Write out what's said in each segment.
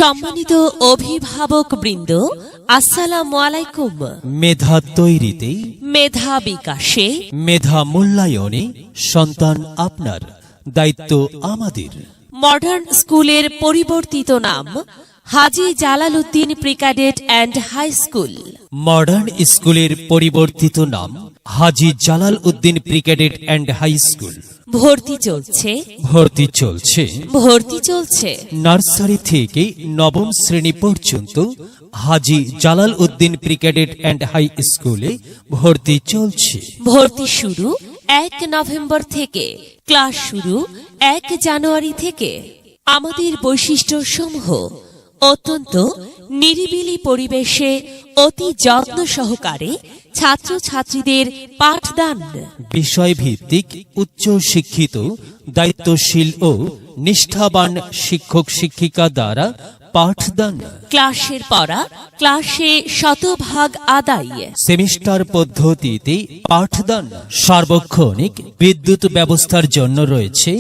সম্মানিত অভিভাবক বৃন্দ, আসসালামু আলাইকুম। মেধা তৈরিতে, মেধা বিকাশে, মেধা মূল্যায়নে সন্তান আপনার, দায়িত্ব আমাদের। মডার্ন স্কুলের পরিবর্তিত নাম Haji Jalaluddin pre cadet and high school. Modern স্কুলের পরিবর্তিত নাম Haji Jalal Uddin pre cadet and high school. ভর্তি চলছে, ভর্তি চলছে, ভর্তি চলছে। নার্সারি থেকে নবম শ্রেণী পর্যন্ত Haji Jalal Uddin pre cadet and high স্কুলে ভর্তি চলছে। ভর্তি শুরু 1 নভেম্বর থেকে, ক্লাস শুরু 1 জানুয়ারি থেকে। আমাদের বৈশিষ্ট্য সমূহ: অত্যন্ত নিরিবিলি পরিবেশে অতি যত্ন সহকারে ছাত্রছাত্রীদের পাঠদান, বিষয়ভিত্তিক উচ্চ শিক্ষিত দায়িত্বশীল ও নিষ্ঠাবান শিক্ষক শিক্ষিকা দ্বারা পাঠদান, ক্লাসের পড়া ক্লাসে শতভাগ আদায়, সেমিস্টার পদ্ধতিতে পাঠদান, সার্বক্ষণিক বিদ্যুৎ ব্যবস্থার জন্য রয়েছে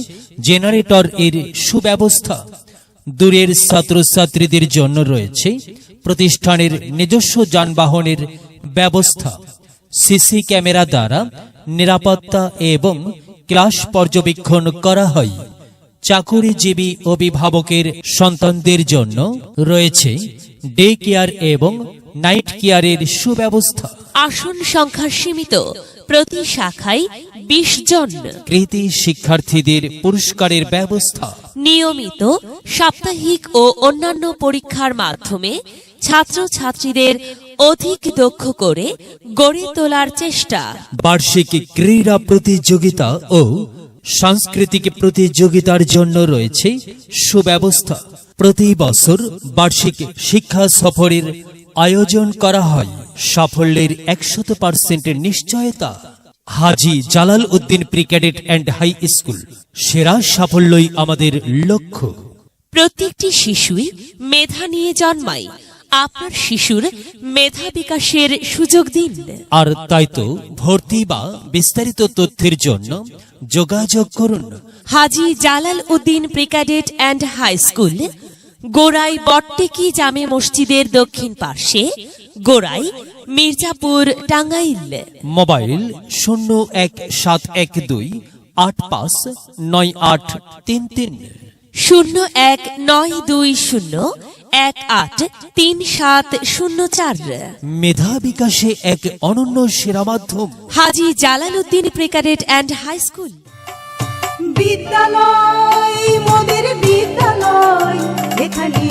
জেনারেটর এর সুব্যবস্থা, দূরের ছাত্রছাত্রীদের জন্য রয়েছে প্রতিষ্ঠানের নিজস্ব যানবাহনের ব্যবস্থা, সিসি ক্যামেরা দ্বারা নিরাপত্তা এবং ক্লাস পর্যবেক্ষণ করা হয়। চাকুরিজীবী অভিভাবকের সন্তানদের জন্য রয়েছে ডে কেয়ার এবং নাইট কেয়ারের সুব্যবস্থা। আসন সংখ্যা সীমিত, প্রতি শাখায় 20 জন। কৃতি শিক্ষার্থীদের পুরস্কারের ব্যবস্থা। নিয়মিত সাপ্তাহিক ও অন্যান্য পরীক্ষার মাধ্যমে ছাত্রছাত্রীদের অধিক দক্ষ করে গড়ে তোলার চেষ্টা। বার্ষিক ক্রীড়া প্রতিযোগিতা ও সাংস্কৃতিক প্রতিযোগিতার জন্য রয়েছে সুব্যবস্থা। প্রতি বছর বার্ষিক শিক্ষা সফরের আয়োজন করা হয়। সাফল্যের 100% নিশ্চয়তা। Haji Jalal Uddin pre cadet and high school, সেরা সাফল্যই আমাদের লক্ষ্য। প্রত্যেকটি শিশুই মেধা নিয়ে জন্মায়। আপনার শিশুর মেধা বিকাশের সুযোগ দিন। আর তাই তো ভর্তি বা বিস্তারিত তথ্যের জন্য যোগাযোগ করুন Haji Jalal Uddin pre cadet and high school, Gorai বট্টেকি জামে মসজিদের দক্ষিণ পার্শ্বে, গোড়াই, মির্জাপুর, টাঙ্গাইল। মোবাইল 0192859833 019201837004। মেধা বিকাশে এক অনন্য সেরা মাধ্যম Haji Jalal Uddin pre cadet and high school. বিদ্যালয় মোদের বিদ্যালয়, এখানে